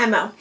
I'm Mo.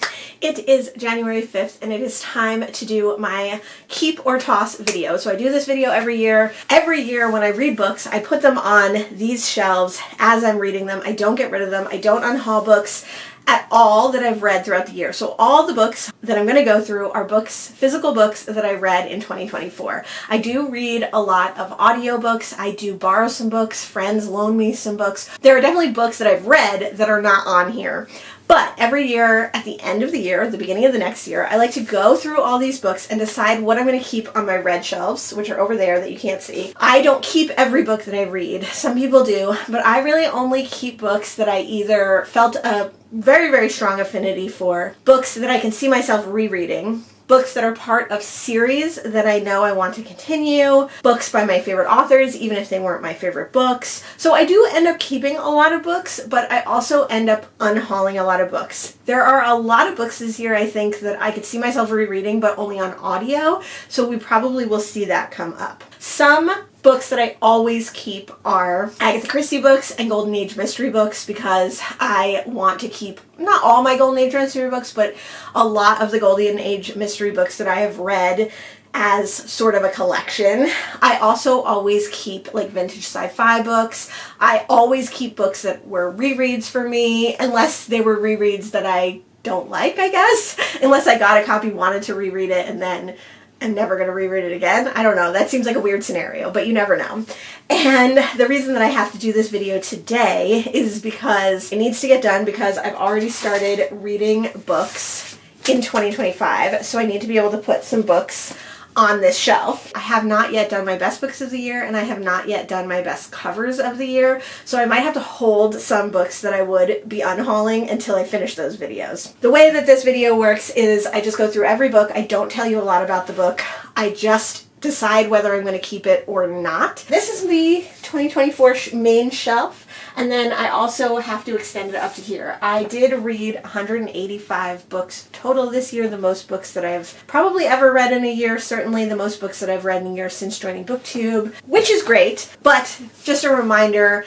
It is January 5th and it is time to do my keep or toss video. So I do this video every year. Every year when I read books, I put them on these shelves as I'm reading them. I don't get rid of them. I don't unhaul books at all that I've read throughout the year. So all the books that I'm going to go through are books, physical books that I read in 2024. I do read a lot of audiobooks. I do borrow some books. Friends loan me some books. There are definitely books that I've read that are not on here. But every year, at the end of the year, the beginning of the next year, I like to go through all these books and decide what I'm going to keep on my red shelves, which are over there that you can't see. I don't keep every book that I read. Some people do, but I really only keep books that I either felt a very, very strong affinity for, books that I can see myself rereading, books that are part of series that I know I want to continue, books by my favorite authors, even if they weren't my favorite books. So I do end up keeping a lot of books, but I also end up unhauling a lot of books. There are a lot of books this year, I think, that I could see myself rereading, but only on audio, so we probably will see that come up. Some books that I always keep are Agatha Christie books and Golden Age mystery books because I want to keep not all my Golden Age mystery books, but a lot of the Golden Age mystery books that I have read as sort of a collection. I also always keep like vintage sci-fi books. I always keep books that were rereads for me, unless they were rereads that I don't like, I guess. Unless I got a copy, wanted to reread it, and then I'm never going to reread it again. I don't know. That seems like a weird scenario, but you never know. And the reason that I have to do this video today is because it needs to get done because I've already started reading books in 2025. So I need to be able to put some books on this shelf. I have not yet done my best books of the year, and I have not yet done my best covers of the year, so I might have to hold some books that I would be unhauling until I finish those videos. The way that this video works is I just go through every book. I don't tell you a lot about the book. I just decide whether I'm going to keep it or not. This is the 2024 main shelf. And then I also have to extend it up to here. I did read 185 books total this year, the most books that I've probably ever read in a year, certainly the most books that I've read in a year since joining BookTube, which is great, but just a reminder,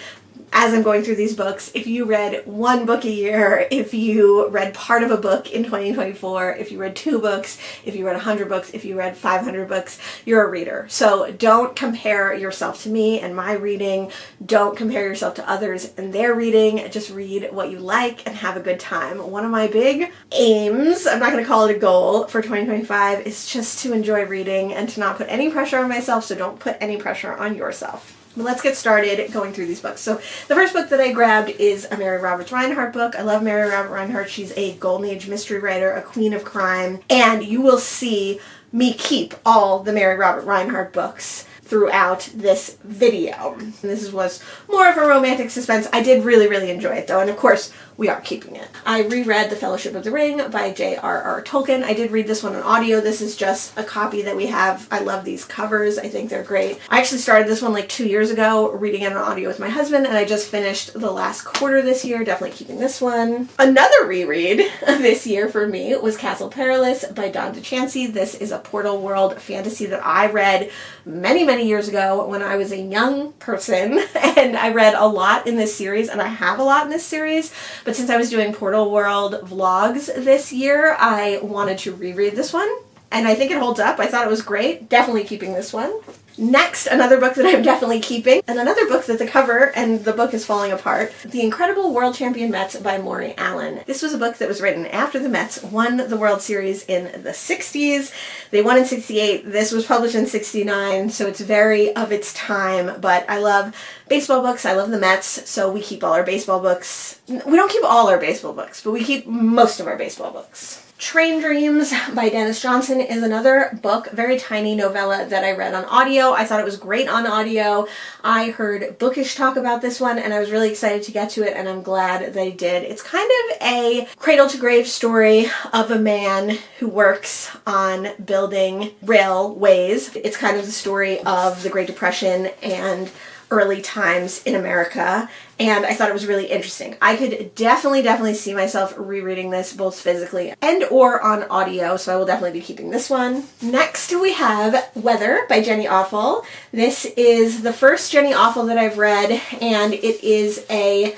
as I'm going through these books, if you read one book a year, if you read part of a book in 2024, if you read 2 books, if you read 100 books, if you read 500 books, you're a reader. So don't compare yourself to me and my reading. Don't compare yourself to others and their reading. Just read what you like and have a good time. One of my big aims, I'm not going to call it a goal, for 2025 is just to enjoy reading and to not put any pressure on myself, so don't put any pressure on yourself. But let's get started going through these books. So the first book that I grabbed is a Mary Roberts Rinehart book. I love Mary Roberts Rinehart. She's a Golden Age mystery writer, a queen of crime, and you will see me keep all the Mary Roberts Rinehart books throughout this video. And this was more of a romantic suspense. I did really, really enjoy it though, and of course we are keeping it. I reread The Fellowship of the Ring by J.R.R. Tolkien. I did read this one on audio. This is just a copy that we have. I love these covers. I think they're great. I actually started this one like 2 years ago, reading it on audio with my husband, and I just finished the last quarter this year. Definitely keeping this one. Another reread this year for me was Castle Perilous by Dawn DeChancy. This is a Portal World fantasy that I read many, many years ago when I was a young person, and I read a lot in this series, and I have a lot in this series. But since I was doing Portal World vlogs this year, I wanted to reread this one, and I think it holds up. I thought it was great. Definitely keeping this one. Next, another book that I'm definitely keeping, and another book that the cover and the book is falling apart, The Incredible World Champion Mets by Maury Allen. This was a book that was written after the Mets won the World Series in the 60s. They won in 68. This was published in 69, so it's very of its time, but I love baseball books. I love the Mets, so we keep all our baseball books. We don't keep all our baseball books, but we keep most of our baseball books. Train Dreams by Dennis Johnson is another book, very tiny novella that I read on audio. I thought it was great on audio. I heard Bookish talk about this one, and I was really excited to get to it, and I'm glad they did. It's kind of a cradle-to-grave story of a man who works on building railways. It's kind of the story of the Great Depression and early times in America, and I thought it was really interesting. I could definitely see myself rereading this both physically and or on audio, so I will definitely be keeping this one. Next we have Weather by Jenny Awful. This is the first Jenny Awful that I've read, and it is a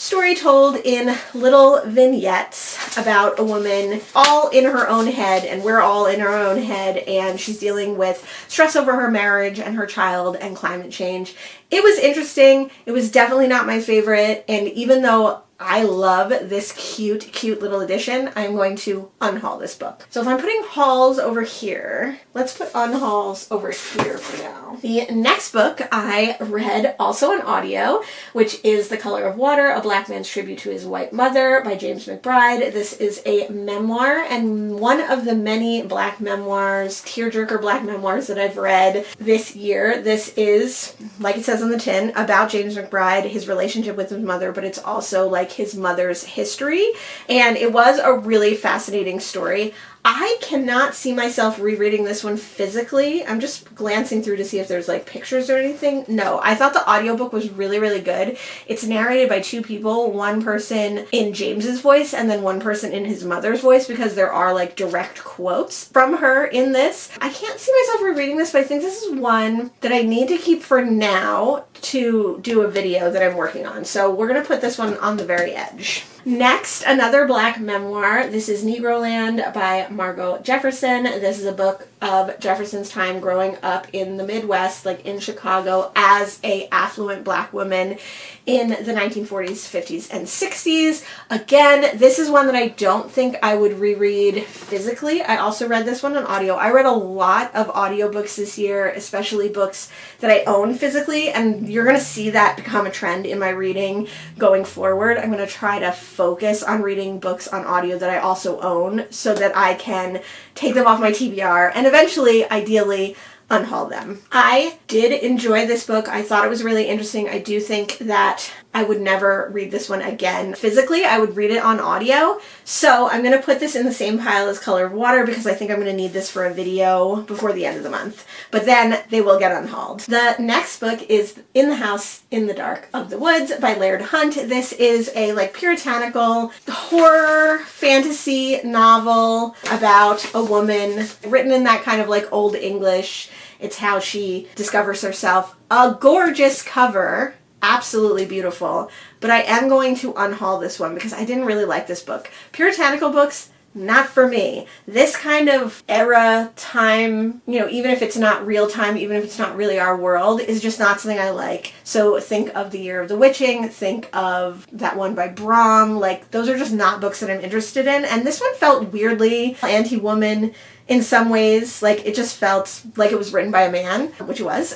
story told in little vignettes about a woman all in her own head, and we're all in our own head, and she's dealing with stress over her marriage and her child and climate change. It was interesting. It was definitely not my favorite, and even though I love this cute little edition, I'm going to unhaul this book. So if I'm putting hauls over here, let's put unhauls over here for now. The next book I read, also an audio, which is The Color of Water, A Black Man's Tribute to His White Mother by James McBride. This is a memoir, and one of the many Black memoirs, tearjerker Black memoirs that I've read this year. This is, like it says on the tin, about James McBride, his relationship with his mother, but it's also like his mother's history, and it was a really fascinating story. I cannot see myself rereading this one physically. I'm just glancing through to see if there's like pictures or anything. No, I thought the audiobook was really good. It's narrated by two people, one person in James's voice and then one person in his mother's voice, because there are like direct quotes from her in this. I can't see myself rereading this, but I think this is one that I need to keep for now to do a video that I'm working on. So we're gonna put this one on the very edge. Next, another Black memoir. This is Negroland by Margot Jefferson. This is a book of Jefferson's time growing up in the Midwest, like in Chicago, as a affluent Black woman in the 1940s, 50s, and 60s. Again, this is one that I don't think I would reread physically. I also read this one on audio. I read a lot of audiobooks this year, especially books that I own physically, and you're going to see that become a trend in my reading going forward. I'm going to try to focus on reading books on audio that I also own so that I can take them off my TBR and eventually, ideally, unhaul them. I did enjoy this book. I thought it was really interesting. I do think that I would never read this one again physically. I would read it on audio. So I'm going to put this in the same pile as Color of Water because I think I'm going to need this for a video before the end of the month. But then they will get unhauled. The next book is In the House in the Dark of the Woods by Laird Hunt. This is a like puritanical horror fantasy novel about a woman written in that kind of like old English. It's how she discovers herself. A gorgeous cover. Absolutely beautiful. But I am going to unhaul this one because I didn't really like this book. Puritanical books, not for me. This kind of era, time, you know, even if it's not real time, even if it's not really our world, is just not something I like. So think of The Year of the Witching, think of that one by Brom. Like, those are just not books that I'm interested in. And this one felt weirdly anti-woman in some ways. Like, it just felt like it was written by a man, which it was.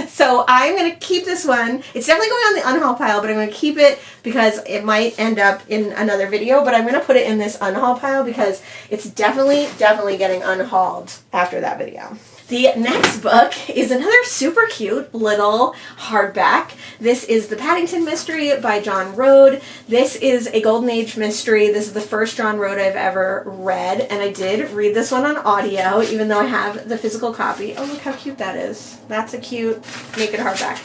So I'm going to keep this one. It's definitely going on the unhaul pile, but I'm going to keep it because it might end up in another video, but I'm going to put it in this unhaul pile because it's definitely getting unhauled after that video. The next book is another super cute little hardback. This is The Paddington Mystery by John Rode. This is a Golden Age mystery. This is the first John Rode I've ever read, and I did read this one on audio, even though I have the physical copy. Oh, look how cute that is. That's a cute naked hardback.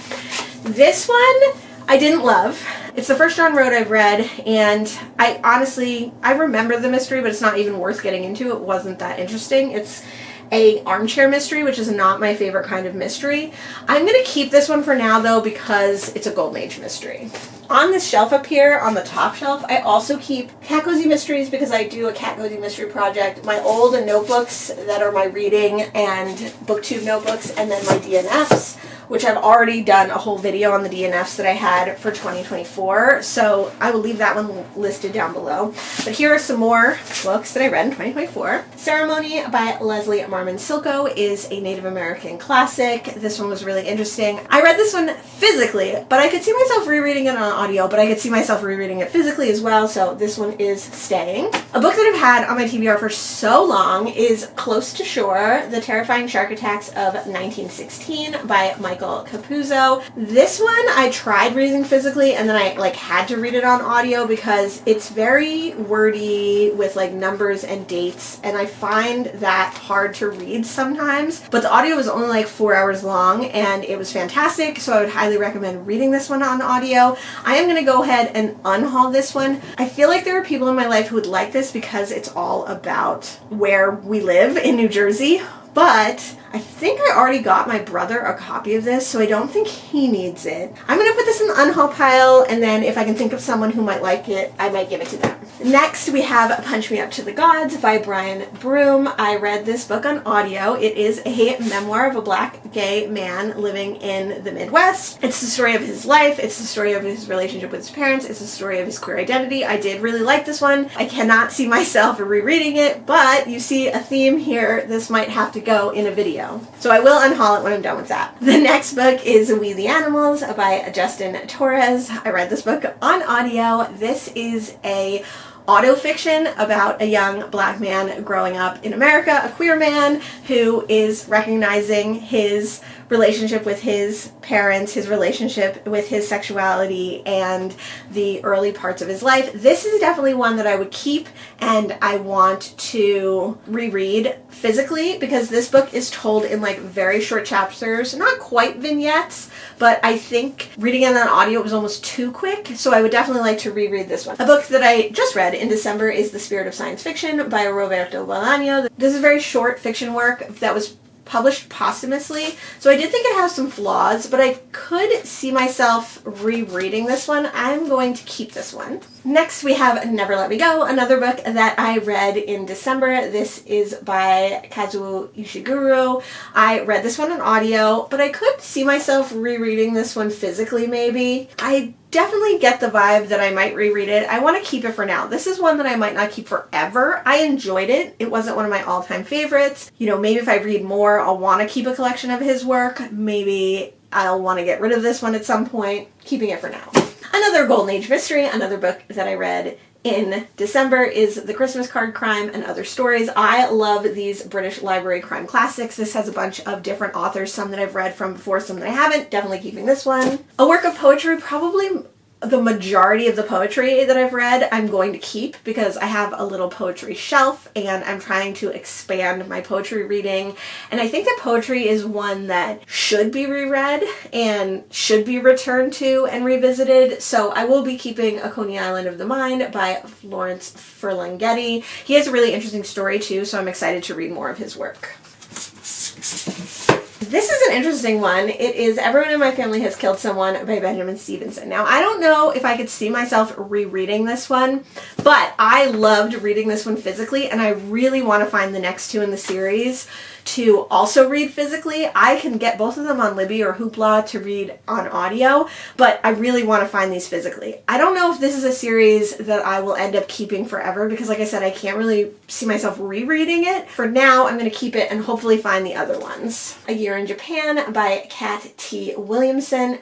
This one I didn't love. It's the first John Rode I've read, and I remember the mystery, but it's not even worth getting into. It wasn't that interesting. It's a armchair mystery, which is not my favorite kind of mystery. I'm going to keep this one for now, though, because it's a Golden Age mystery. On this shelf up here, on the top shelf, I also keep Cat Cozy Mysteries because I do a Cat Cozy Mystery project. My old notebooks that are my reading and booktube notebooks, and then my DNFs, which I've already done a whole video on the DNFs that I had for 2024, so I will leave that one listed down below. But here are some more books that I read in 2024. Ceremony by Leslie Marmon Silko is a Native American classic. This one was really interesting. I read this one physically, but I could see myself rereading it on audio, but I could see myself rereading it physically as well, so this one is staying. A book that I've had on my TBR for so long is Close to Shore, The Terrifying Shark Attacks of 1916 by Michael Capuzzo. This one I tried reading physically and then I had to read it on audio because it's very wordy with like numbers and dates, and I find that hard to read sometimes. But the audio was only like 4 hours long and it was fantastic, so I would highly recommend reading this one on audio. I am going to go ahead and unhaul this one. I feel like there are people in my life who would like this because it's all about where we live in New Jersey. But I think I already got my brother a copy of this, so I don't think he needs it. I'm going to put this in the unhaul pile, and then if I can think of someone who might like it, I might give it to them. Next, we have Punch Me Up to the Gods by Brian Broom. I read this book on audio. It is a memoir of a black gay man living in the Midwest. It's the story of his life. It's the story of his relationship with his parents. It's the story of his queer identity. I did really like this one. I cannot see myself rereading it, but you see a theme here. This might have to go in a video. So I will unhaul it when I'm done with that. The next book is We the Animals by Justin Torres. I read this book on audio. This is a autofiction about a young black man growing up in America, a queer man who is recognizing his relationship with his parents, his relationship with his sexuality, and the early parts of his life. This is definitely one that I would keep and I want to reread physically because this book is told in like very short chapters, not quite vignettes, but I think reading it on audio was almost too quick, so I would definitely like to reread this one. A book that I just read in December is The Spirit of Science Fiction by Roberto Bolaño. This is very short fiction work that was published posthumously, so I did think it has some flaws, but I could see myself rereading this one. I'm going to keep this one. Next, we have Never Let Me Go, another book that I read in December. This is by Kazuo Ishiguro. I read this one on audio, but I could see myself rereading this one physically maybe. I definitely get the vibe that I might reread it. I want to keep it for now. This is one that I might not keep forever. I enjoyed it. It wasn't one of my all-time favorites. You know, maybe if I read more, I'll want to keep a collection of his work. Maybe I'll want to get rid of this one at some point. Keeping it for now. Another Golden Age mystery, another book that I read in December is The Christmas Card Crime and Other Stories. I love these British Library crime classics. This has a bunch of different authors, some that I've read from before, some that I haven't. Definitely keeping this one. A work of poetry, probably the majority of the poetry that I've read I'm going to keep because I have a little poetry shelf and I'm trying to expand my poetry reading, and I think that poetry is one that should be reread and should be returned to and revisited, so I will be keeping A Coney Island of the Mind by Lawrence Ferlinghetti. He has a really interesting story too, so I'm excited to read more of his work. This is an interesting one. It is Everyone in My Family Has Killed Someone by Benjamin Stevenson. Now, I don't know if I could see myself rereading this one, but I loved reading this one physically, and I really want to find the next two in the series to also read physically. I can get both of them on Libby or Hoopla to read on audio, but I really want to find these physically. I don't know if this is a series that I will end up keeping forever because, like I said, I can't really see myself rereading it. For now, I'm going to keep it and hopefully find the other ones. A Year in Japan by Kate T. Williamson,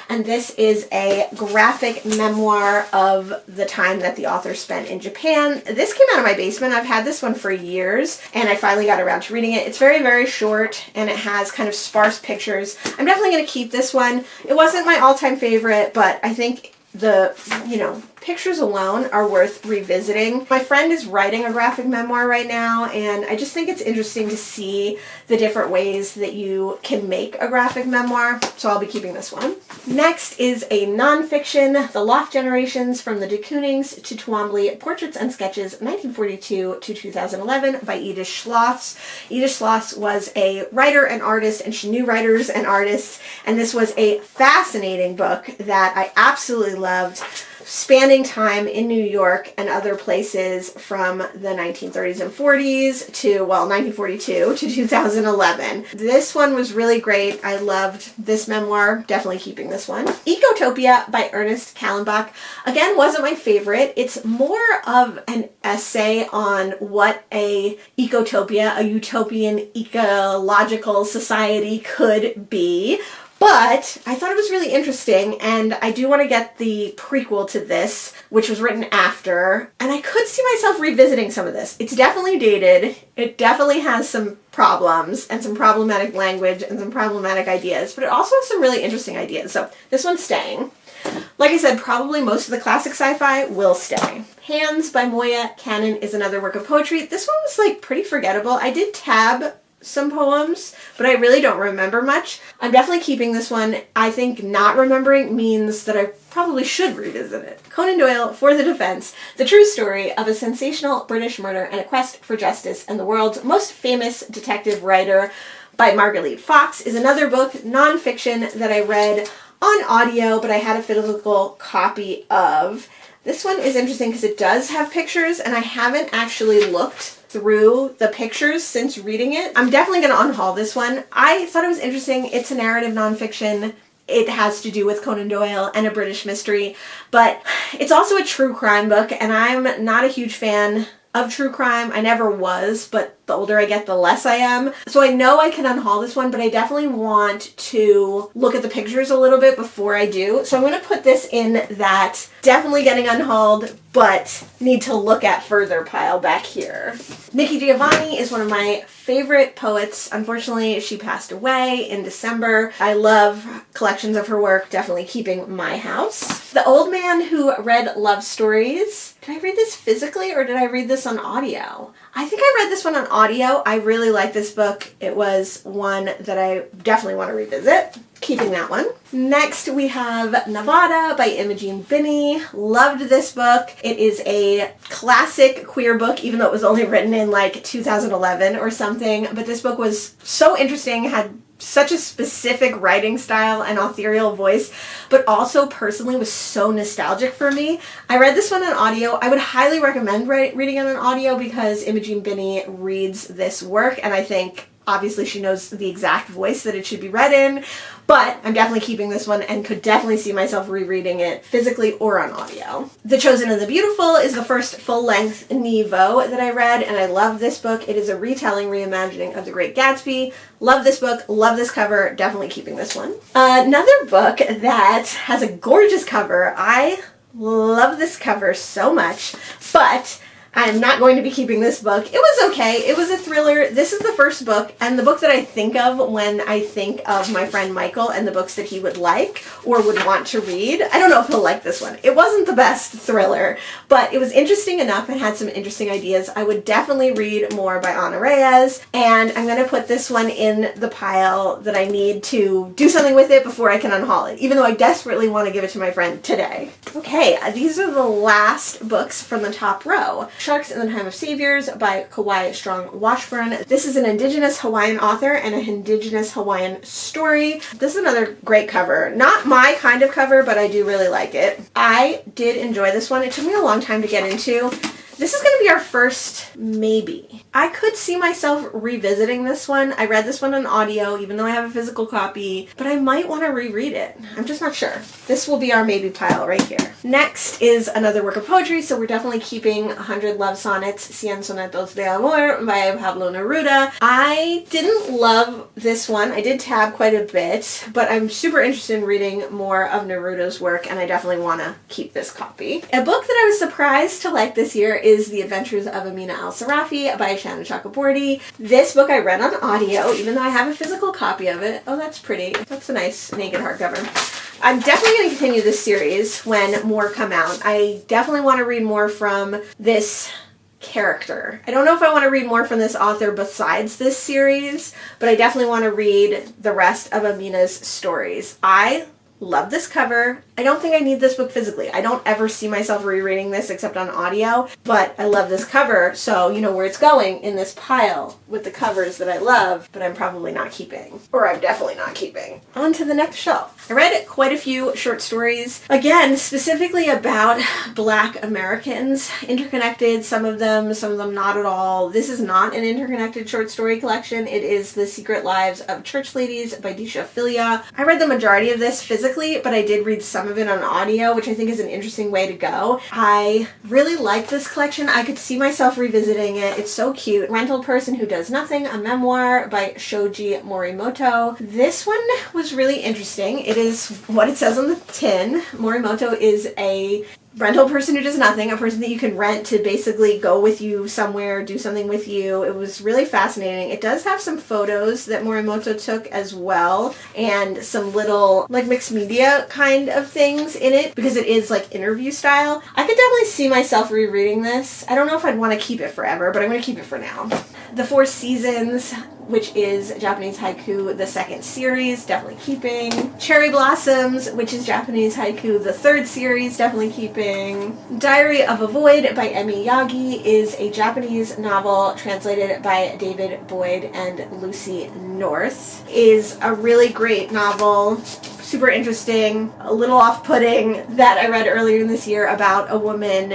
and this is a graphic memoir of the time that the author spent in Japan. This came out of my basement. I've had this one for years, and I finally got around to reading it. It's very, very short, and it has kind of sparse pictures. I'm definitely going to keep this one. It wasn't my all-time favorite, but I think the, pictures alone are worth revisiting. My friend is writing a graphic memoir right now, and I just think it's interesting to see the different ways that you can make a graphic memoir, so I'll be keeping this one. Next is a nonfiction, The Loft Generations from the de Koonings to Twombly, Portraits and Sketches, 1942 to 2011 by Edith Schloss. Edith Schloss was a writer and artist, and she knew writers and artists, and this was a fascinating book that I absolutely loved, spanning time in New York and other places from the 1930s and 40s to, 1942 to 2011. This one was really great. I loved this memoir. Definitely keeping this one. Ecotopia by Ernest Callenbach. Again, wasn't my favorite. It's more of an essay on what a ecotopia, a utopian ecological society could be. But I thought it was really interesting, and I do want to get the prequel to this, which was written after, and I could see myself revisiting some of this. It's definitely dated. It definitely has some problems and some problematic language and some problematic ideas, but it also has some really interesting ideas. So this one's staying. Like I said, probably most of the classic sci-fi will stay. Hands by Moya Cannon is another work of poetry. This one was pretty forgettable. I did tab some poems, but I really don't remember much. I'm definitely keeping this one. I think not remembering means that I probably should revisit it. Conan Doyle, For the Defense, the true story of a sensational British murder and a quest for justice, and the world's most famous detective writer by Margaret Fox, is another book, nonfiction, that I read on audio, but I had a physical copy of. This one is interesting because it does have pictures, and I haven't actually looked through the pictures since reading it. I'm definitely going to unhaul this one. I thought it was interesting. It's a narrative nonfiction. It has to do with Conan Doyle and a British mystery, but it's also a true crime book, and I'm not a huge fan of true crime. I never was, but the older I get, the less I am. So I know I can unhaul this one, but I definitely want to look at the pictures a little bit before I do. So I'm going to put this in that definitely getting unhauled, but need to look at further pile back here. Nikki Giovanni is one of my favorite poets. Unfortunately, she passed away in December. I love collections of her work, definitely keeping my house. The Old Man Who Read Love Stories. Did I read this physically or did I read this on audio? I think I read this one on audio. I really like this book. It was one that I definitely want to revisit. Keeping that one. Next we have Nevada by Imogen Binney. Loved this book. It is a classic queer book, even though it was only written in like 2011 or something. But this book was so interesting, had such a specific writing style and authorial voice, but also personally was so nostalgic for me. I read this one on audio. I would highly recommend reading it on audio because Imogen Binney reads this work, and I think obviously she knows the exact voice that it should be read in, but I'm definitely keeping this one and could definitely see myself rereading it physically or on audio. The Chosen and the Beautiful is the first full-length Niveau that I read, and I love this book. It is a retelling, reimagining of The Great Gatsby. Love this book, love this cover, definitely keeping this one. Another book that has a gorgeous cover. I love this cover so much, but I'm not going to be keeping this book. It was okay. It was a thriller. This is the first book, and the book that I think of when I think of my friend Michael and the books that he would like or would want to read. I don't know if he'll like this one. It wasn't the best thriller, but it was interesting enough and had some interesting ideas. I would definitely read more by Ana Reyes, and I'm going to put this one in the pile that I need to do something with it before I can unhaul it, even though I desperately want to give it to my friend today. Okay, these are the last books from the top row. Sharks in the Time of Saviors by Kauai Strong Washburn. This is an Indigenous Hawaiian author and an Indigenous Hawaiian story. This is another great cover. Not my kind of cover, but I do really like it. I did enjoy this one. It took me a long time to get into. This is going to be our first maybe. I could see myself revisiting this one. I read this one on audio, even though I have a physical copy, but I might want to reread it. I'm just not sure. This will be our maybe pile right here. Next is another work of poetry, so we're definitely keeping 100 Love Sonnets, Cien Sonetos de Amor by Pablo Neruda. I didn't love this one. I did tab quite a bit, but I'm super interested in reading more of Neruda's work, and I definitely want to keep this copy. A book that I was surprised to like this year is The Adventures of Amina Al-Sarafi by Shanna Chakraborty. This book I read on audio, even though I have a physical copy of it. Oh, that's pretty. That's a nice naked hardcover. I'm definitely going to continue this series when more come out. I definitely want to read more from this character. I don't know if I want to read more from this author besides this series, but I definitely want to read the rest of Amina's stories. I love this cover. I don't think I need this book physically. I don't ever see myself rereading this except on audio, but I love this cover, so you know where it's going in this pile with the covers that I love, but I'm probably not keeping. Or I'm definitely not keeping. On to the next shelf. I read quite a few short stories, again, specifically about Black Americans, interconnected, some of them not at all. This is not an interconnected short story collection. It is The Secret Lives of Church Ladies by Disha Filia. I read the majority of this physically, but I did read some of it on audio, which I think is an interesting way to go. I really like this collection. I could see myself revisiting it. It's so cute. Rental Person Who Does Nothing, a memoir by Shoji Morimoto. This one was really interesting. It is what it says on the tin. Morimoto is a rental person who does nothing, a person that you can rent to basically go with you somewhere, do something with you. It was really fascinating. It does have some photos that Morimoto took as well, and some little like mixed media kind of things in it, because it is like interview style. I could definitely see myself rereading this. I don't know if I'd want to keep it forever, but I'm going to keep it for now. The Four Seasons which is Japanese Haiku, the second series, definitely keeping. Cherry Blossoms, which is Japanese Haiku, the third series, definitely keeping. Diary of a Void by Emi Yagi is a Japanese novel translated by David Boyd and Lucy North. Is a really great novel. Super interesting, a little off-putting, that I read earlier in this year about a woman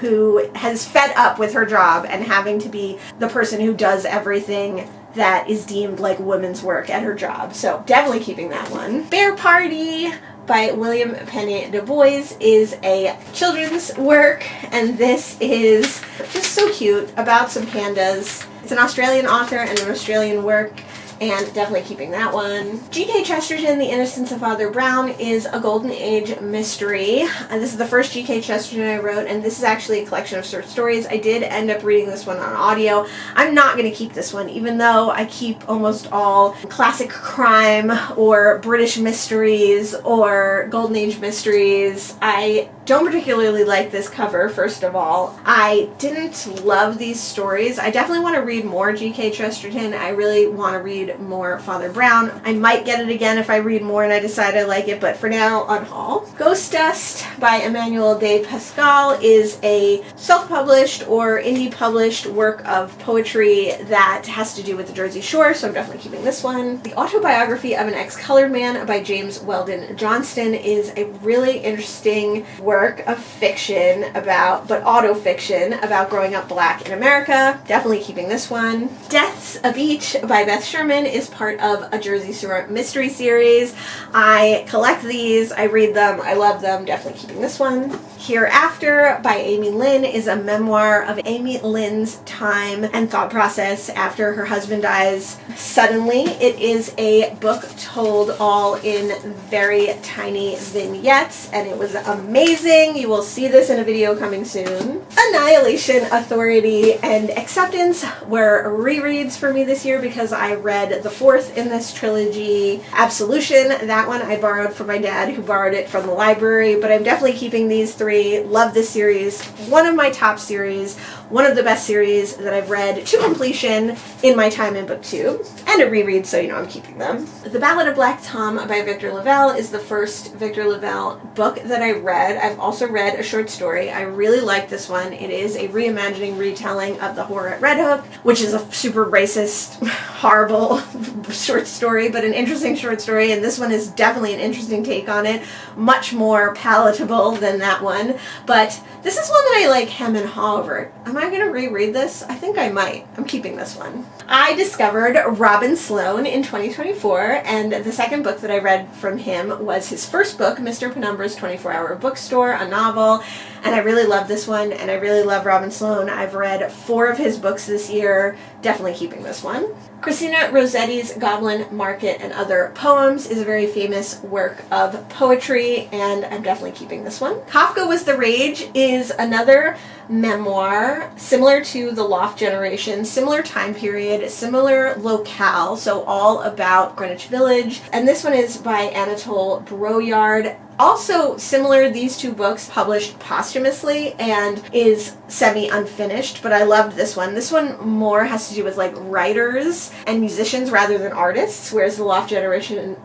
who has fed up with her job and having to be the person who does everything that is deemed like women's work at her job. So definitely keeping that one. Bear Party by William Penny Du Bois is a children's work, and this is just so cute, about some pandas. It's an Australian author and an Australian work, and definitely keeping that one. G.K. Chesterton, The Innocence of Father Brown is a Golden Age mystery. This is the first G.K. Chesterton I wrote, and this is actually a collection of short stories. I did end up reading this one on audio. I'm not going to keep this one, even though I keep almost all classic crime or British mysteries or Golden Age mysteries. I don't particularly like this cover, first of all. I didn't love these stories. I definitely want to read more G.K. Chesterton. I really want to read more Father Brown. I might get it again if I read more and I decide I like it, but for now, Unhaul. Ghost Dust by Emmanuel de Pascal is a self-published or indie-published work of poetry that has to do with the Jersey Shore, so I'm definitely keeping this one. The Autobiography of an Ex-Colored Man by James Weldon Johnston is a really interesting work of fiction about, but auto-fiction, about growing up black in America. Definitely keeping this one. Death's a Beach by Beth Sherman is part of a Jersey Shore mystery series. I collect these, I read them, I love them, definitely keeping this one. Hereafter by Amy Lynn is a memoir of Amy Lynn's time and thought process after her husband dies suddenly. It is a book told all in very tiny vignettes, and it was amazing. You will see this in a video coming soon. Annihilation, Authority, and Acceptance were rereads for me this year because I read the fourth in this trilogy. Absolution, that one I borrowed from my dad, who borrowed it from the library, but I'm definitely keeping these three. Love this series. One of my top series, one of the best series that I've read to completion in my time in BookTube, and a reread, so you know I'm keeping them. The Ballad of Black Tom by Victor LaValle is the first Victor LaValle book that I read. I've also read a short story. I really like this one. It is a reimagining, retelling of The Horror at Red Hook, which is a super racist, horrible short story, but an interesting short story, and this one is definitely an interesting take on it. Much more palatable than that one, but this is one that I like hem and haw over. Am I going to reread this? I think I might. I'm keeping this one. I discovered Robin Sloan in 2024, and the second book that I read from him was his first book, Mr. Penumbra's 24-Hour Bookstore, a novel, and I really love this one, and I really love Robin Sloan. I've read 4 of his books this year, definitely keeping this one. Christina Rossetti's Goblin Market and Other Poems is a very famous work of poetry, and I'm definitely keeping this one. Kafka Was the Rage is another memoir similar to The Loft Generation, similar time period, similar locale, so all about Greenwich Village, and this one is by Anatole Broyard. Also similar, these two books published posthumously and is semi-unfinished, but I loved this one. This one more has to do with like writers and musicians rather than artists, whereas The Loft Generation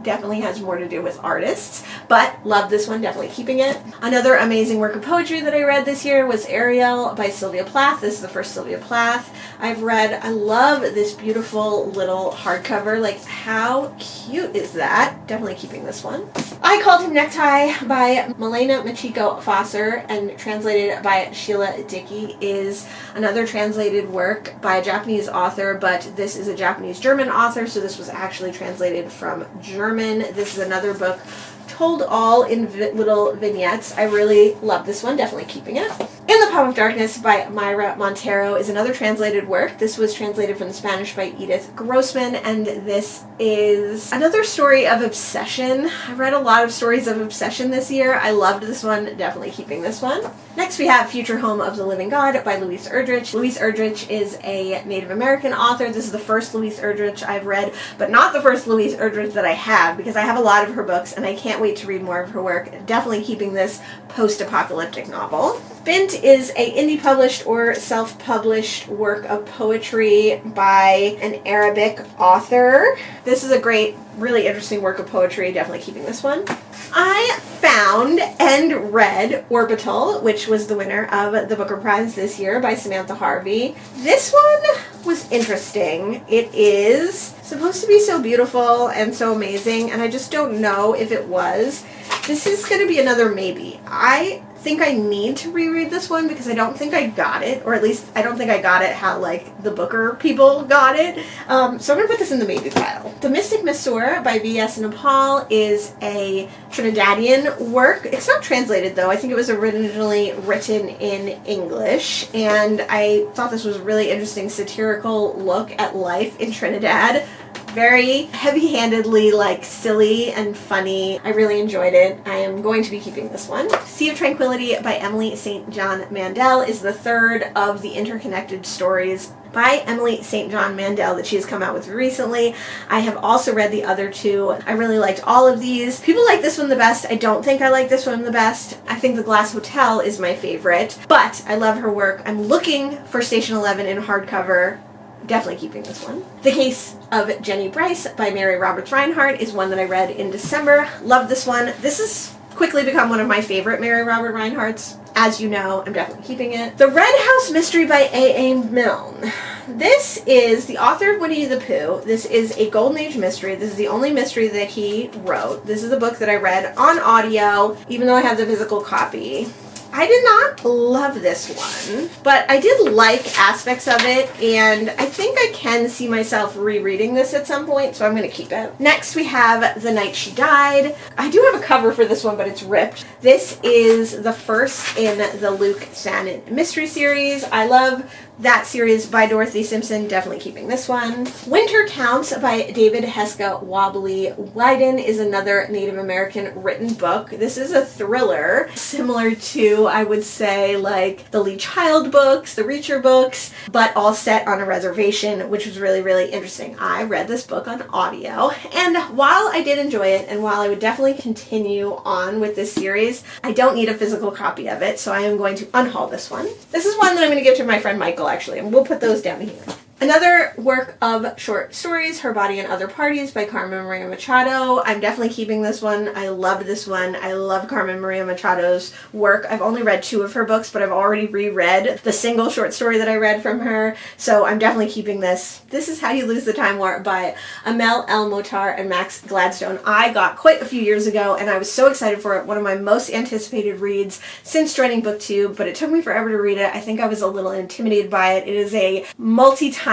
definitely has more to do with artists, but love this one, definitely keeping it. Another amazing work of poetry that I read this year was Ariel by Sylvia Plath. This is the first Sylvia Plath I've read. I love this beautiful little hardcover. Like, how cute is that? Definitely keeping this one. I Called Him Necktie by Milena Machiko Fosser and translated by Sheila Dickey is another translated work by a Japanese author, but this is a Japanese-German author, so this was actually translated from German. This is another book told all in little vignettes. I really love this one, definitely keeping it. In the Palm of Darkness by Myra Montero is another translated work. This was translated from the Spanish by Edith Grossman, and this is another story of obsession. I've read a lot of stories of obsession this year. I loved this one, definitely keeping this one. Next we have Future Home of the Living God by Louise Erdrich. Louise Erdrich is a Native American author. This is the first Louise Erdrich I've read, but not the first Louise Erdrich that I have, because I have a lot of her books, and I can't wait wait to read more of her work. Definitely keeping this post-apocalyptic novel. Bint is a indie published or self-published work of poetry by an Arabic author. This is a great, really interesting work of poetry. Definitely keeping this one. I found and read Orbital, which was the winner of the Booker Prize this year by Samantha Harvey. This one was interesting. It is supposed to be so beautiful and so amazing, and I just don't know if it was. This is going to be another maybe. I think I need to reread this one because I don't think I got it, or at least I don't think I got it how like the Booker people got it. So I'm going to put this in the maybe pile. The Mystic Missour by V.S. Nepal is a Trinidadian work. It's not translated though. I think it was originally written in English, and I thought this was a really interesting satirical look at life in Trinidad. Very heavy-handedly, like, silly and funny. I really enjoyed it. I am going to be keeping this one. Sea of Tranquility by Emily St. John Mandel is the third of the interconnected stories by Emily St. John Mandel that she has come out with recently. I have also read the other two. I really liked all of these. People like this one the best. I don't think I like this one the best. I think The Glass Hotel is my favorite, but I love her work. I'm looking for Station 11 in hardcover. Definitely keeping this one. The Case of Jenny Bryce by Mary Roberts Reinhardt is one that I read in December. Love this one. This has quickly become one of my favorite Mary Robert Reinhardts. As you know, I'm definitely keeping it. The Red House Mystery by A.A. Milne. This is the author of Winnie the Pooh. This is a Golden Age mystery. This is the only mystery that he wrote. This is a book that I read on audio, even though I have the physical copy. I did not love this one, but I did like aspects of it, and I think I can see myself rereading this at some point, so I'm going to keep it. Next, we have The Night She Died. I do have a cover for this one, but it's ripped. This is the first in the Luke Shannon mystery series. I love that series by Dorothy Simpson. Definitely keeping this one. Winter Counts by David Heska Wobbly Wyden is another Native American written book. This is a thriller similar to, I would say, like the Lee Child books, the Reacher books, but all set on a reservation, which was really, really interesting. I read this book on audio, and while I did enjoy it, and while I would definitely continue on with this series, I don't need a physical copy of it, so I am going to unhaul this one. This is one that I'm going to give to my friend Michael, actually, and we'll put those down here. Another work of short stories, Her Body and Other Parties by Carmen Maria Machado. I'm definitely keeping this one. I loved this one. I love Carmen Maria Machado's work. I've only read 2 of her books, but I've already reread the single short story that I read from her, so I'm definitely keeping this. This is How You Lose the Time War by Amel El Motar and Max Gladstone. I got quite a few years ago, and I was so excited for it. One of my most anticipated reads since joining BookTube, but it took me forever to read it. I think I was a little intimidated by it. It is a multi-timeline,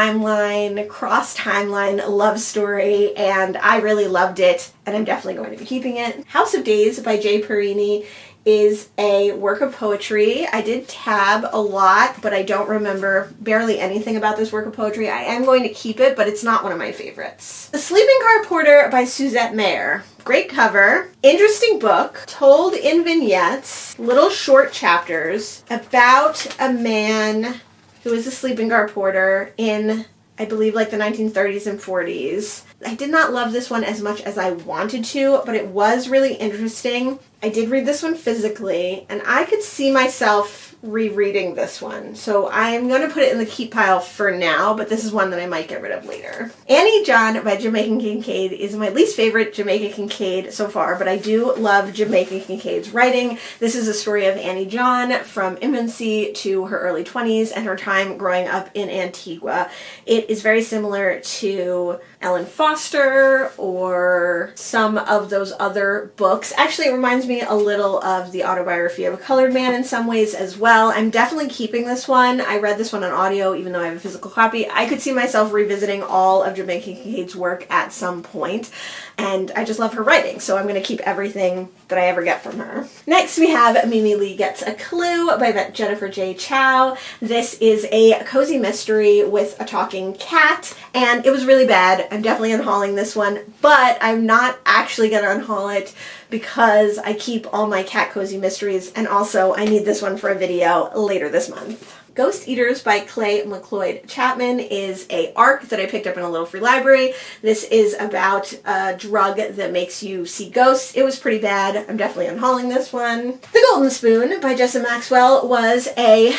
cross-timeline love story, and I really loved it, and I'm definitely going to be keeping it. House of Days by Jay Perini is a work of poetry. I did tab a lot, but I don't remember barely anything about this work of poetry. I am going to keep it, but it's not one of my favorites. The Sleeping Car Porter by Suzette Mayer. Great cover, interesting book, told in vignettes, little short chapters about a man who is a sleeping car porter in, I believe, like the 1930s and 40s. I did not love this one as much as I wanted to, but it was really interesting. I did read this one physically, and I could see myself rereading this one. So I'm going to put it in the keep pile for now, but this is one that I might get rid of later. Annie John by Jamaica Kincaid is my least favorite Jamaica Kincaid so far, but I do love Jamaica Kincaid's writing. This is a story of Annie John from infancy to her early 20s and her time growing up in Antigua. It is very similar to Ellen Foster or some of those other books. Actually, it reminds me a little of the autobiography of a colored man in some ways as well. I'm definitely keeping this one. I read this one on audio, even though I have a physical copy. I could see myself revisiting all of Jamaica Kincaid's work at some point, and I just love her writing, so I'm going to keep everything that I ever get from her. Next, we have Mimi Lee Gets a Clue by Jennifer J. Chow. This is a cozy mystery with a talking cat, and it was really bad. I'm definitely unhauling this one, but I'm not actually going to unhaul it because I keep all my cat cozy mysteries, and also I need this one for a video later this month. Ghost Eaters by Clay McLeod Chapman is a ARC that I picked up in a little free library. This is about a drug that makes you see ghosts. It was pretty bad. I'm definitely unhauling this one. The Golden Spoon by Jessa Maxwell was a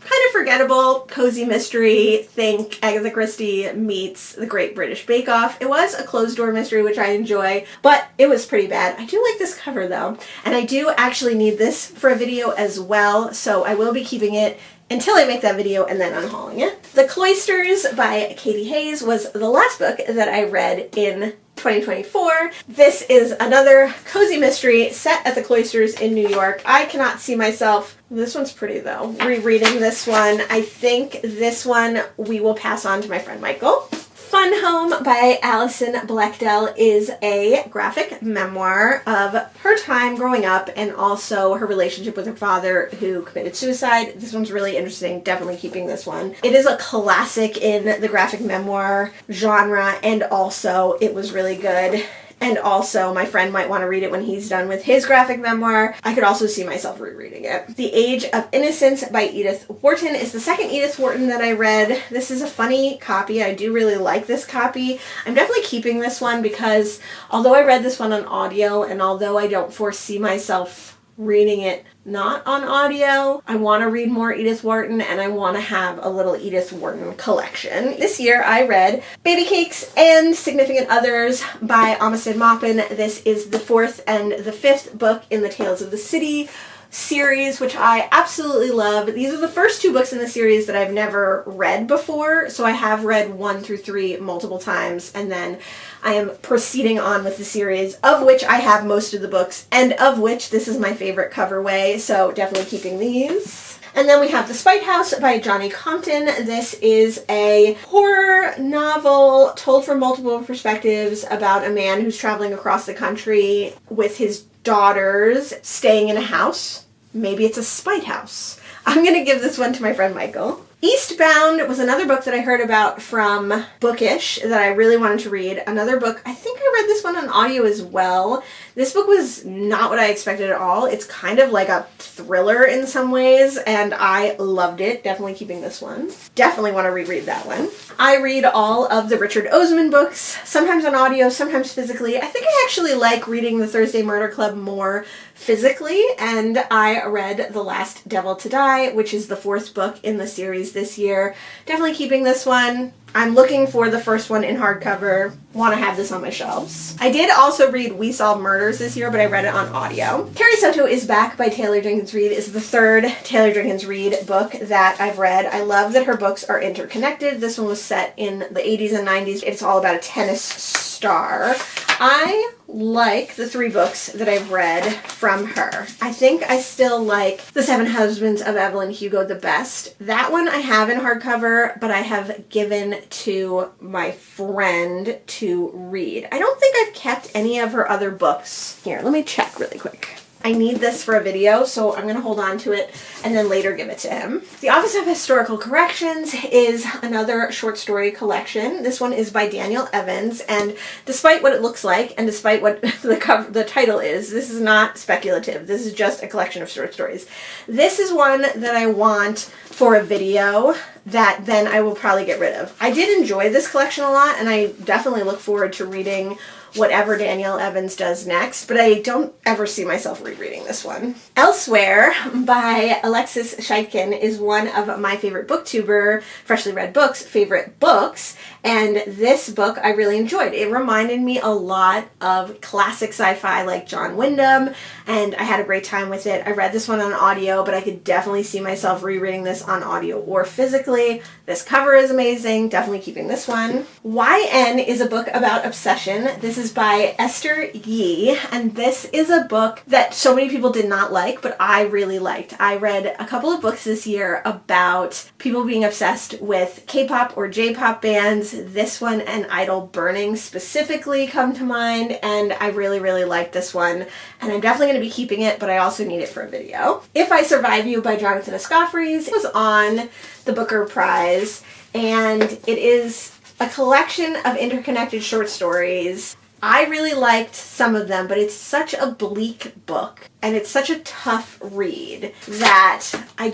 kind of forgettable cozy mystery. Think Agatha Christie meets The Great British Bake Off. It was a closed door mystery, which I enjoy, but it was pretty bad. I do like this cover though, and I do actually need this for a video as well, so I will be keeping it until I make that video and then unhauling it. The Cloisters by Katie Hayes was the last book that I read in 2024. This is another cozy mystery set at the Cloisters in New York. I cannot see myself, this one's pretty though, rereading this one. I think this one we will pass on to my friend Michael. Fun Home by Alison Bechdel is a graphic memoir of her time growing up and also her relationship with her father who committed suicide. This one's really interesting, definitely keeping this one. It is a classic in the graphic memoir genre, and also it was really good. And also, my friend might want to read it when he's done with his graphic memoir. I could also see myself rereading it. The Age of Innocence by Edith Wharton is the second Edith Wharton that I read. This is a funny copy. I do really like this copy. I'm definitely keeping this one because although I read this one on audio, and although I don't foresee myself reading it not on audio, I want to read more Edith Wharton, and I want to have a little Edith Wharton collection. This year I read Baby Cakes and Significant Others by Amistad Maupin. This is the fourth and the fifth book in the Tales of the City series, which I absolutely love. These are the first two books in the series that I've never read before, so I have read 1 through 3 multiple times, and then I am proceeding on with the series, of which I have most of the books, and of which this is my favorite coverway, so definitely keeping these. And then we have The Spite House by Johnny Compton. This is a horror novel told from multiple perspectives about a man who's traveling across the country with his daughters staying in a house. Maybe it's a spite house. I'm gonna give this one to my friend Michael. Eastbound was another book that I heard about from Bookish that I really wanted to read. Another book, I think I read this one on audio as well. This book was not what I expected at all. It's kind of like a thriller in some ways, and I loved it. Definitely keeping this one. Definitely want to reread that one. I read all of the Richard Osman books, sometimes on audio, sometimes physically. I think I actually like reading the Thursday Murder Club more physically, and I read The Last Devil to Die, which is the fourth book in the series this year. Definitely keeping this one. I'm looking for the first one in hardcover. Want to have this on my shelves. I did also read We Solve Murders this year, but I read it on audio. Carrie Soto is Back by Taylor Jenkins Reid is the third Taylor Jenkins Reid book that I've read. I love that her books are interconnected. This one was set in the 80s and 90s. It's all about a tennis star. I like the 3 books that I've read from her. I think I still like The Seven Husbands of Evelyn Hugo the best. That one I have in hardcover, but I have given to my friend to read. I don't think I've kept any of her other books. Here, let me check really quick. I need this for a video, so I'm going to hold on to it and then later give it to him. The Office of Historical Corrections is another short story collection. This one is by Daniel Evans, and despite what it looks like and despite what the title is, this is not speculative. This is just a collection of short stories. This is one that I want for a video that then I will probably get rid of. I did enjoy this collection a lot, and I definitely look forward to reading whatever Daniel Evans does next, but I don't ever see myself rereading this one. Elsewhere by Alexis Scheitkin is one of my favorite booktuber, Freshly Read Books, favorite books, and this book I really enjoyed. It reminded me a lot of classic sci-fi like John Wyndham, and I had a great time with it. I read this one on audio, but I could definitely see myself rereading this on audio or physically. This cover is amazing, definitely keeping this one. YN is a book about obsession. This is by Esther Yee, and this is a book that so many people did not like, but I really liked. I read a couple of books this year about people being obsessed with K-pop or J-pop bands. This one and Idol Burning specifically come to mind, and I really, really liked this one, and I'm definitely going to be keeping it, but I also need it for a video. If I Survive You by Jonathan Escofferys was on the Booker Prize, and it is a collection of interconnected short stories. I really liked some of them, but it's such a bleak book and it's such a tough read that I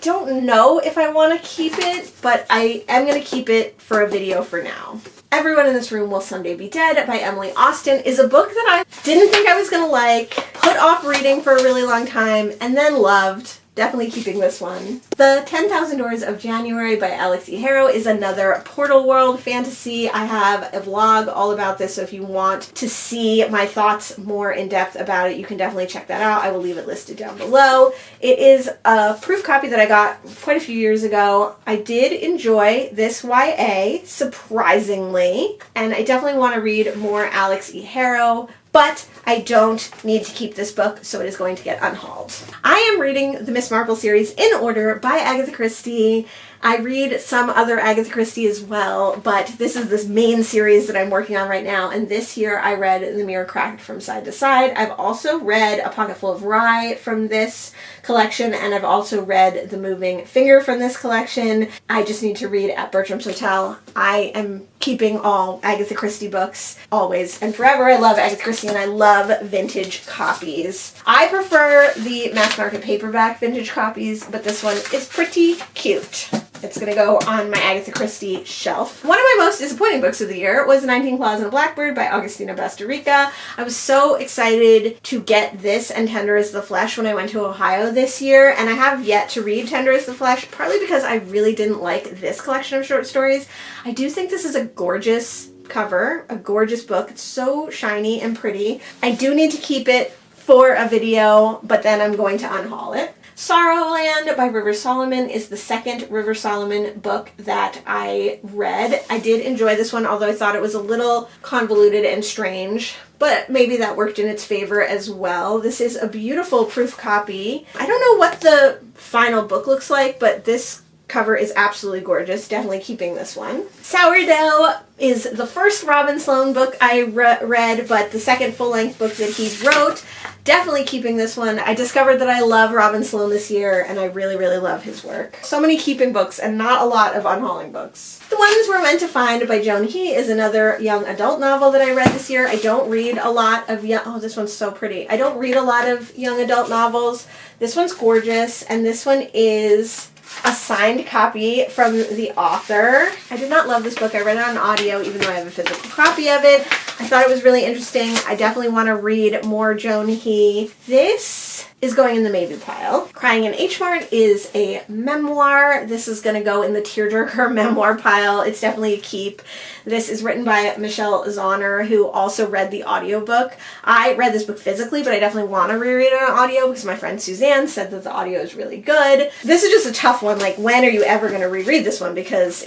don't know if I want to keep it, but I am going to keep it for a video for now. Everyone in This Room Will Someday Be Dead by Emily Austen is a book that I didn't think I was going to like, put off reading for a really long time, and then loved. Definitely keeping this one. The 10,000 Doors of January by Alex E. Harrow is another Portal World fantasy. I have a vlog all about this, so if you want to see my thoughts more in depth about it, you can definitely check that out. I will leave it listed down below. It is a proof copy that I got quite a few years ago. I did enjoy this YA, surprisingly, and I definitely want to read more Alex E. Harrow. But I don't need to keep this book, so it is going to get unhauled. I am reading the Miss Marple series in order by Agatha Christie. I read some other Agatha Christie as well, but this is this main series that I'm working on right now, and this year I read The Mirror Cracked from Side to Side. I've also read A Pocketful of Rye from this collection, and I've also read The Moving Finger from this collection. I just need to read At Bertram's Hotel. I am keeping all Agatha Christie books, always and forever. I love Agatha Christie, and I love vintage copies. I prefer the mass market paperback vintage copies, but this one is pretty cute. It's going to go on my Agatha Christie shelf. One of my most disappointing books of the year was 19 Claws and a Blackbird by Augustina Bastarrica. I was so excited to get this and Tender as the Flesh when I went to Ohio this year, and I have yet to read Tender as the Flesh, partly because I really didn't like this collection of short stories. I do think this is a gorgeous cover, a gorgeous book. It's so shiny and pretty. I do need to keep it for a video, but then I'm going to unhaul it. Sorrowland by River Solomon is the second River Solomon book that I read. I did enjoy this one, although I thought it was a little convoluted and strange, but maybe that worked in its favor as well. This is a beautiful proof copy. I don't know what the final book looks like, but this cover is absolutely gorgeous. Definitely keeping this one. Sourdough is the first Robin Sloan book I read, but the second full-length book that he wrote. Definitely keeping this one. I discovered that I love Robin Sloan this year, and I really, really love his work. So many keeping books and not a lot of unhauling books. The Ones We're Meant to Find by Joan He is another young adult novel that I read this year. I don't read a lot of oh, this one's so pretty. I don't read a lot of young adult novels. This one's gorgeous, and this one is a signed copy from the author. I did not love this book. I read it on audio, even though I have a physical copy of it. I thought it was really interesting. I definitely want to read more Joan He. This is going in the maybe pile. Crying in H Mart is a memoir. This is going to go in the tearjerker memoir pile. It's definitely a keep. This is written by Michelle Zauner, who also read the audiobook. I read this book physically, but I definitely want to reread it on audio because my friend Suzanne said that the audio is really good. This is just a tough one. Like, when are you ever going to reread this one? Because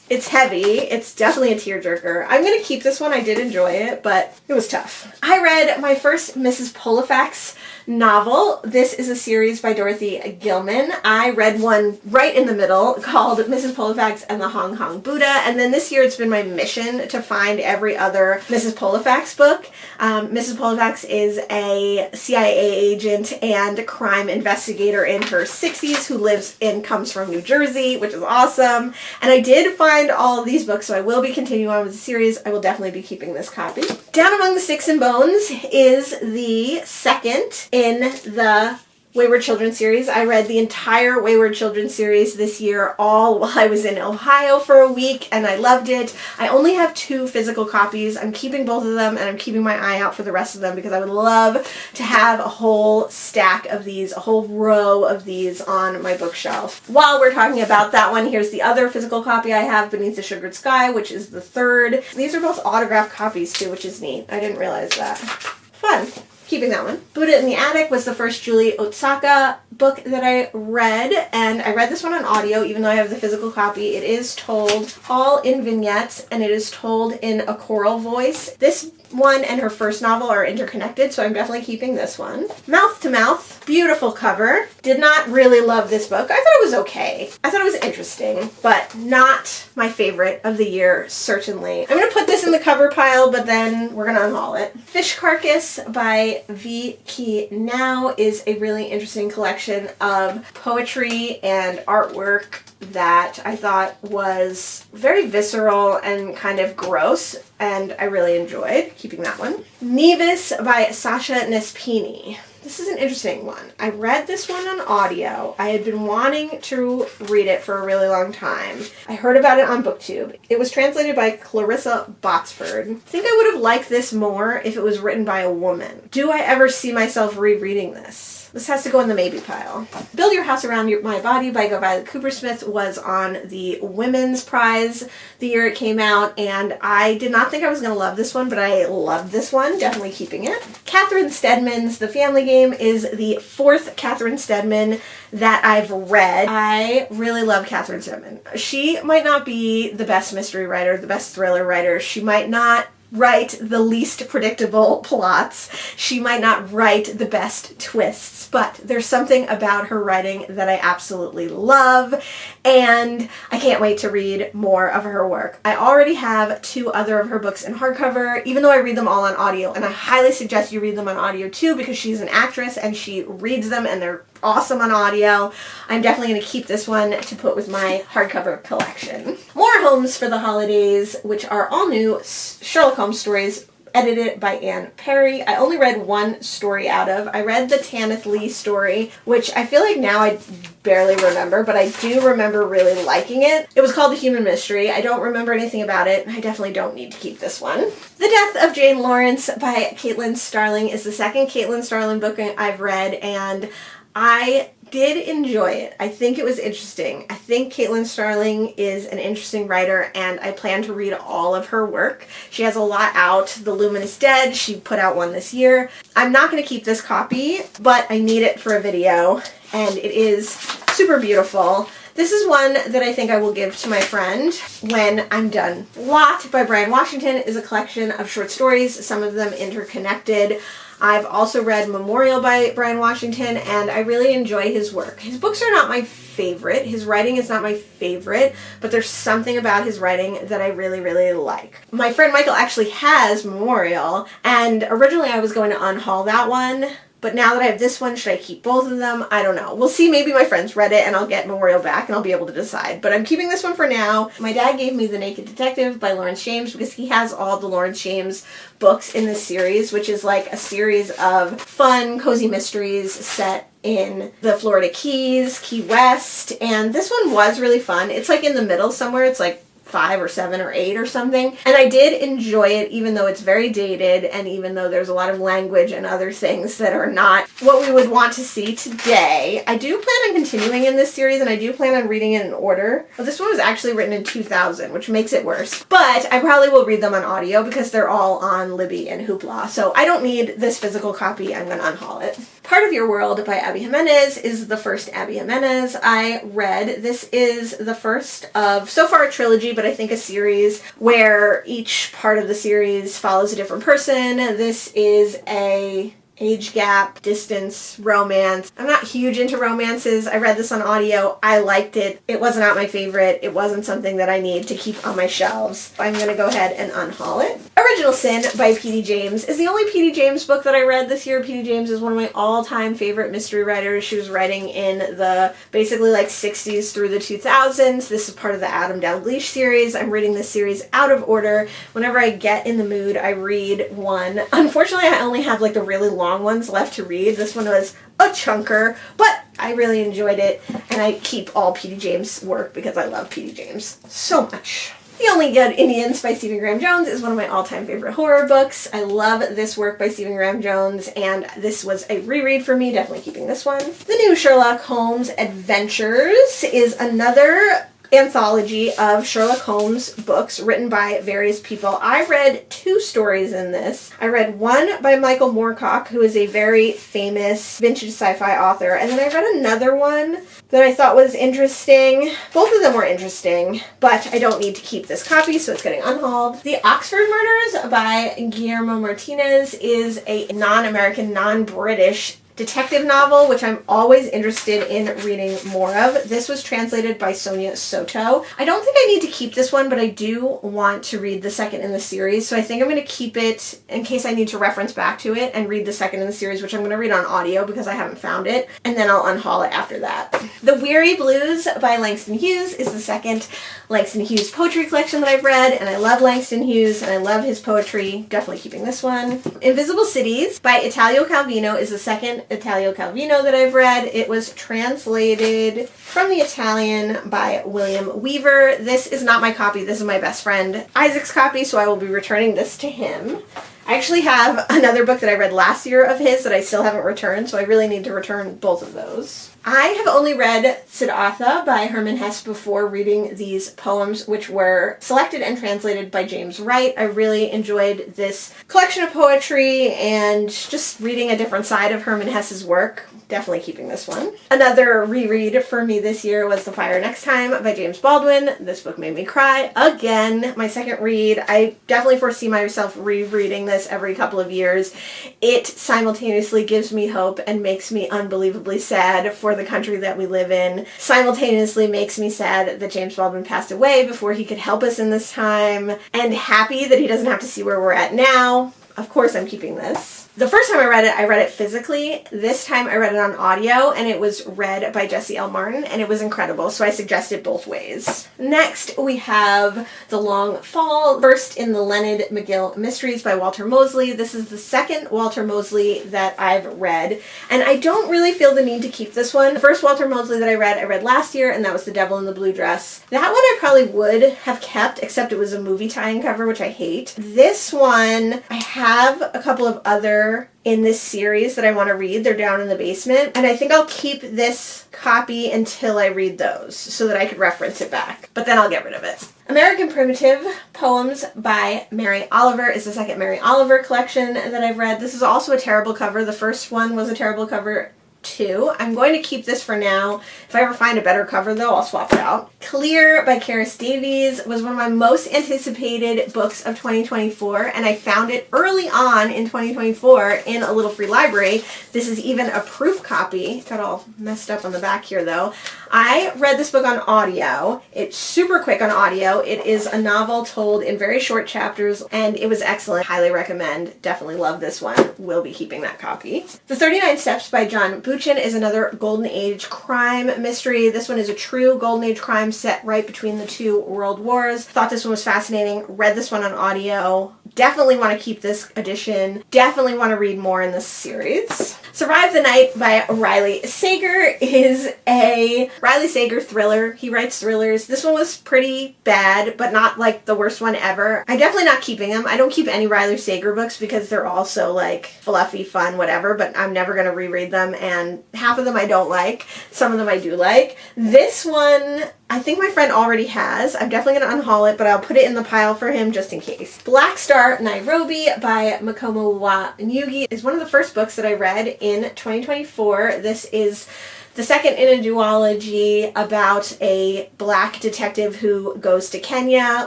it's heavy. It's definitely a tearjerker. I'm going to keep this one. I did enjoy it, but it was tough. I read my first Mrs. Polifax novel. This is a series by Dorothy Gilman. I read one right in the middle called Mrs. Polifax and the Hong Kong Buddha, and then this year it's been my mission to find every other Mrs. Polifax book. Mrs. Polifax is a CIA agent and crime investigator in her 60s who comes from New Jersey, which is awesome. And I did find all of these books, so I will be continuing on with the series. I will definitely be keeping this copy. Down Among the Sticks and Bones is the second in the Wayward Children series. I read the entire Wayward Children series this year, all while I was in Ohio for a week, and I loved it. I only have 2 physical copies. I'm keeping both of them, and I'm keeping my eye out for the rest of them because I would love to have a whole stack of these, a whole row of these on my bookshelf. While we're talking about that one, here's the other physical copy I have, Beneath the Sugared Sky, which is the third. These are both autographed copies too, which is neat. I didn't realize that. Fun. Keeping that one. Buddha in the Attic was the first Julie Otsaka book that I read, and I read this one on audio even though I have the physical copy. It is told all in vignettes, and it is told in a choral voice. This one and her first novel are interconnected, so I'm definitely keeping this one. Mouth to Mouth, beautiful cover. Did not really love this book. I thought it was okay. I thought it was interesting, but not my favorite of the year, certainly. I'm going to put this in the cover pile, but then we're going to unhaul it. Fish Carcass by V. Key Now is a really interesting collection of poetry and artwork that I thought was very visceral and kind of gross, and I really enjoyed keeping that one. Nevis by Sasha Nespini. This is an interesting one. I read this one on audio. I had been wanting to read it for a really long time. I heard about it on BookTube. It was translated by Clarissa Botsford. I think I would have liked this more if it was written by a woman. Do I ever see myself rereading this? This has to go in the maybe pile. Build Your House Around My Body by Violet Coopersmith was on the Women's Prize the year it came out, and I did not think I was going to love this one, but I loved this one. Definitely keeping it. Catherine Steadman's The Family Game is the fourth Catherine Steadman that I've read. I really love Catherine Steadman. She might not be the best mystery writer, the best thriller writer. She might not write the least predictable plots. She might not write the best twists, but there's something about her writing that I absolutely love, and I can't wait to read more of her work. I already have 2 other of her books in hardcover, even though I read them all on audio, and I highly suggest you read them on audio too, because she's an actress and she reads them and they're awesome on audio. I'm definitely going to keep this one to put with my hardcover collection. More Homes for the Holidays, which are all new Sherlock Holmes stories edited by Anne Perry. I only read one story out of. I read the Tanith Lee story, which I feel like now I barely remember, but I do remember really liking it. It was called The Human Mystery. I don't remember anything about it. I definitely don't need to keep this one. The Death of Jane Lawrence by Caitlin Starling is the second Caitlin Starling book I've read, and I did enjoy it. I think it was interesting. I think Caitlin Starling is an interesting writer, and I plan to read all of her work. She has a lot out. The Luminous Dead, she put out one this year. I'm not going to keep this copy, but I need it for a video, and it is super beautiful. This is one that I think I will give to my friend when I'm done. Lot by Brian Washington is a collection of short stories, some of them interconnected. I've also read Memorial by Brian Washington, and I really enjoy his work. His books are not my favorite. His writing is not my favorite, but there's something about his writing that I really, really like. My friend Michael actually has Memorial, and originally I was going to unhaul that one, but now that I have this one, should I keep both of them? I don't know. We'll see. Maybe my friends read it and I'll get Memorial back and I'll be able to decide. But I'm keeping this one for now. My dad gave me The Naked Detective by Lawrence James because he has all the Lawrence James books in this series, which is like a series of fun, cozy mysteries set in the Florida Keys, Key West, and this one was really fun. It's like in the middle somewhere. It's like 5 or 7 or 8 or something, and I did enjoy it, even though it's very dated and even though there's a lot of language and other things that are not what we would want to see today. I do plan on continuing in this series, and I do plan on reading it in order. Well, this one was actually written in 2000, which makes it worse, but I probably will read them on audio because they're all on Libby and Hoopla, so I don't need this physical copy. I'm going to unhaul it. Part of Your World by Abby Jimenez is the first Abby Jimenez I read. This is the first of, so far, a trilogy, but I think a series where each part of the series follows a different person. This is a age gap, distance, romance. I'm not huge into romances. I read this on audio. I liked it. It was not my favorite. It wasn't something that I need to keep on my shelves. I'm going to go ahead and unhaul it. Original Sin by P.D. James is the only P.D. James book that I read this year. P.D. James is one of my all-time favorite mystery writers. She was writing in the basically like 60s through the 2000s. This is part of the Adam Dalgleish series. I'm reading this series out of order. Whenever I get in the mood, I read one. Unfortunately, I only have like the really long ones left to read. This one was a chunker, but I really enjoyed it, and I keep all P.D. James work because I love P.D. James so much. The Only Good Indians by Stephen Graham Jones is one of my all-time favorite horror books. I love this work by Stephen Graham Jones, and this was a reread for me. Definitely keeping this one. The New Sherlock Holmes Adventures is another anthology of Sherlock Holmes books written by various people. I read 2 stories in this. I read one by Michael Moorcock, who is a very famous vintage sci-fi author, and then I read another one that I thought was interesting. Both of them were interesting, but I don't need to keep this copy, so it's getting unhauled. The Oxford Murders by Guillermo Martinez is a non-American, non-British detective novel, which I'm always interested in reading more of. This was translated by Sonia Soto. I don't think I need to keep this one, but I do want to read the second in the series, so I think I'm going to keep it in case I need to reference back to it and read the second in the series, which I'm going to read on audio because I haven't found it, and then I'll unhaul it after that. The Weary Blues by Langston Hughes is the second Langston Hughes poetry collection that I've read, and I love Langston Hughes and I love his poetry. Definitely keeping this one. Invisible Cities by Italo Calvino is the second Italo Calvino that I've read. It was translated from the Italian by William Weaver. This is not my copy. This is my best friend Isaac's copy, so I will be returning this to him. I actually have another book that I read last year of his that I still haven't returned, so I really need to return both of those. I have only read Siddhartha by Hermann Hesse before reading these poems, which were selected and translated by James Wright. I really enjoyed this collection of poetry and just reading a different side of Hermann Hesse's work. Definitely keeping this one. Another reread for me this year was The Fire Next Time by James Baldwin. This book made me cry again. My second read. I definitely foresee myself rereading this every couple of years. It simultaneously gives me hope and makes me unbelievably sad for the country that we live in. Simultaneously makes me sad that James Baldwin passed away before he could help us in this time, and happy that he doesn't have to see where we're at now. Of course I'm keeping this. The first time I read it physically. This time I read it on audio, and it was read by Jessie L. Martin, and it was incredible, so I suggest it both ways. Next, we have The Long Fall, first in the Leonard McGill Mysteries by Walter Mosley. This is the second Walter Mosley that I've read, and I don't really feel the need to keep this one. The first Walter Mosley that I read last year, and that was The Devil in the Blue Dress. That one I probably would have kept, except it was a movie tie-in cover, which I hate. This one, I have a couple of other in this series that I want to read. They're down in the basement, and I think I'll keep this copy until I read those so that I could reference it back, but then I'll get rid of it. American Primitive Poems by Mary Oliver is the second Mary Oliver collection that I've read. This is also a terrible cover. The first one was a terrible cover too. I'm going to keep this for now. If I ever find a better cover though, I'll swap it out. Clear by Karis Davies was one of my most anticipated books of 2024, and I found it early on in 2024 in a little free library. This is even a proof copy. Got all messed up on the back here though. I read this book on audio. It's super quick on audio. It is a novel told in very short chapters, and it was excellent. Highly recommend. Definitely love this one. Will be keeping that copy. The 39 Steps by John Buchan is another Golden Age crime mystery. This one is a true Golden Age crime set right between the 2 world wars. Thought this one was fascinating. Read this one on audio. Definitely want to keep this edition. Definitely want to read more in this series. Survive the Night by Riley Sager is a Riley Sager thriller. He writes thrillers. This one was pretty bad, but not like the worst one ever. I'm definitely not keeping them. I don't keep any Riley Sager books because they're all so like fluffy, fun, whatever, but I'm never going to reread them, and half of them I don't like. Some of them I do like. This one I think my friend already has. I'm definitely going to unhaul it, but I'll put it in the pile for him just in case. Black Star Nairobi by Makomo Wanyugi is one of the first books that I read in 2024. This is the second in a duology about a black detective who goes to Kenya.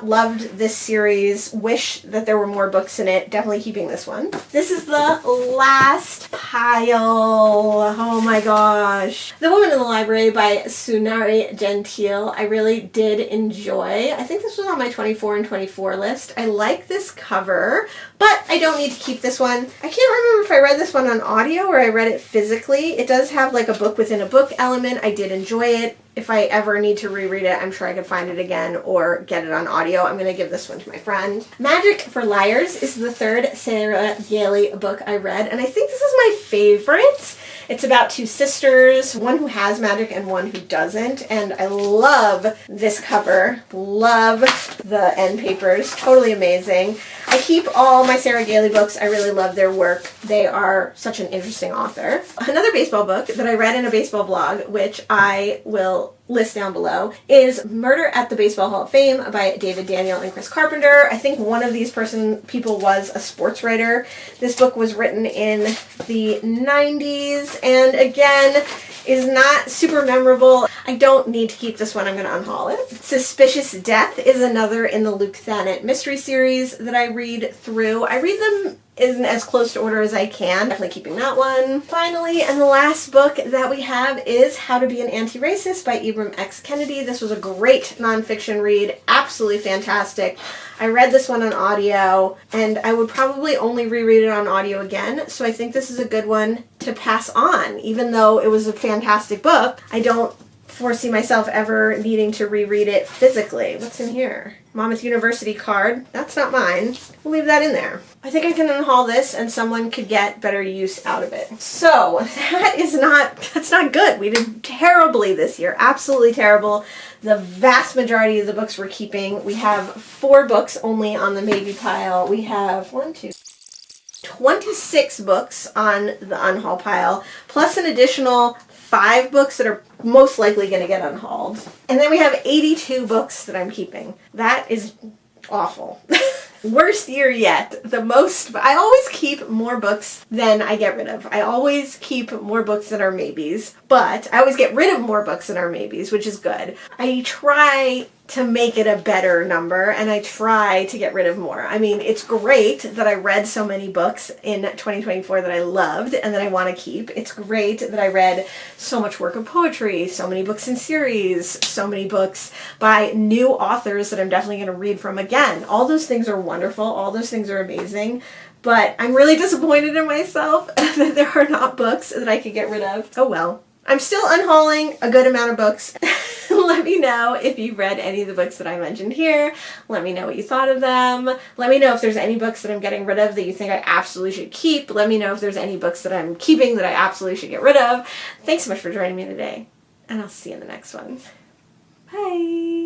Loved this series. Wish that there were more books in it. Definitely keeping this one. This is the last pile. Oh my gosh. The Woman in the Library by Sunari Gentile. I really did enjoy. I think this was on my 24 and 24 list. I like this cover, but I don't need to keep this one. I can't remember if I read this one on audio or I read it physically. It does have like a book within a book element. I did enjoy it. If I ever need to reread it, I'm sure I could find it again or get it on audio. I'm going to give this one to my friend. Magic for Liars is the third Sarah Gailey book I read, and I think this is my favorite. It's about 2 sisters, one who has magic and one who doesn't, and I love this cover. Love the end papers. Totally amazing. I keep all my Sarah Gailey books. I really love their work. They are such an interesting author. Another baseball book that I read in a baseball blog, which I will list down below, is Murder at the Baseball Hall of Fame by David Daniel and Chris Carpenter. I think one of these people was a sports writer. This book was written in the 90s and again is not super memorable. I don't need to keep this one. I'm going to unhaul it. Suspicious Death is another in the Luke Thanet mystery series that I read through. I read them in as close to order as I can. Definitely keeping that one. Finally, and the last book that we have is How to Be an Anti-Racist by Ibram X. Kendi. This was a great nonfiction read. Absolutely fantastic. I read this one on audio, and I would probably only reread it on audio again, so I think this is a good one to pass on. Even though it was a fantastic book, I don't foresee myself ever needing to reread it physically. What's in here? Monmouth University card. That's not mine. We'll leave that in there. I think I can unhaul this and someone could get better use out of it. So that's not good. We did terribly this year. Absolutely terrible. The vast majority of the books we're keeping. We have 4 books only on the maybe pile. We have 26 books on the unhaul pile, plus an additional 5 books that are most likely going to get unhauled. And then we have 82 books that I'm keeping. That is awful. Worst year yet. I always keep more books than I get rid of. I always keep more books than are maybes, but I always get rid of more books than are maybes, which is good. I try to make it a better number, and I try to get rid of more. I mean, it's great that I read so many books in 2024 that I loved and that I want to keep. It's great that I read so much work of poetry, so many books in series, so many books by new authors that I'm definitely going to read from again. All those things are wonderful. All those things are amazing. But I'm really disappointed in myself that there are not books that I could get rid of. Oh well. I'm still unhauling a good amount of books. Let me know if you've read any of the books that I mentioned here. Let me know what you thought of them. Let me know if there's any books that I'm getting rid of that you think I absolutely should keep. Let me know if there's any books that I'm keeping that I absolutely should get rid of. Thanks so much for joining me today, and I'll see you in the next one. Bye!